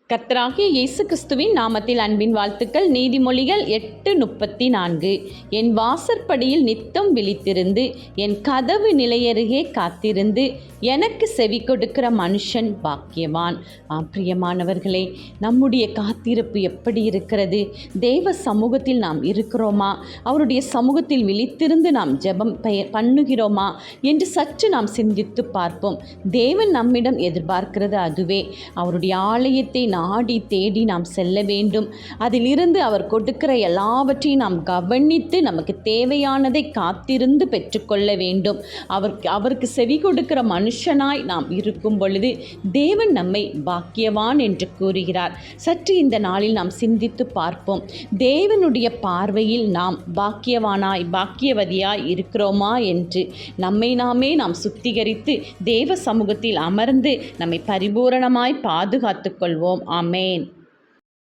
கர்த்தராகிய இயேசு கிறிஸ்துவின் நாமத்தில் அன்பின் வாழ்த்துக்கள். நீதிமொழிகள் 8:34. என் வாசற்படியில் நித்தம் விழித்திருந்து என் கதவு நிலையருகே காத்திருந்து எனக்கு செவி கொடுக்கிற மனுஷன் பாக்கியவான். பிரியமானவர்களே, நம்முடைய காத்திருப்பு எப்படி இருக்கிறது? தேவ சமூகத்தில் நாம் இருக்கிறோமா? அவருடைய சமூகத்தில் விழித்திருந்து நாம் ஜெபம் பண்ணுகிறோமா என்று சற்று நாம் சிந்தித்து பார்ப்போம். தேவன் நம்மிடம் எதிர்பார்க்கிறது அதுவே. அவருடைய ஆலயத்தை நாடி தேடி நாம் செல்ல வேண்டும். அதிலிருந்து அவர் கொடுக்கிற எல்லாவற்றையும் நாம் கவனித்து நமக்கு தேவையானதை காத்திருந்து பெற்றுக்கொள்ள வேண்டும். அவருக்கு செவி கொடுக்கிற மனுஷனாய் நாம் இருக்கும் பொழுது தேவன் நம்மை பாக்கியவான் என்று கூறுகிறார். சற்று இந்த நாளில் நாம் சிந்தித்து பார்ப்போம். தேவனுடைய பார்வையில் நாம் பாக்கியவதியாய் இருக்கிறோமா என்று நம்மை நாமே நாம் சுத்திகரித்து தேவ சமூகத்தில் அமர்ந்து நம்மை பரிபூரணமாய் பாதுகாத்துக் கொள்வோம். ஆமேன்.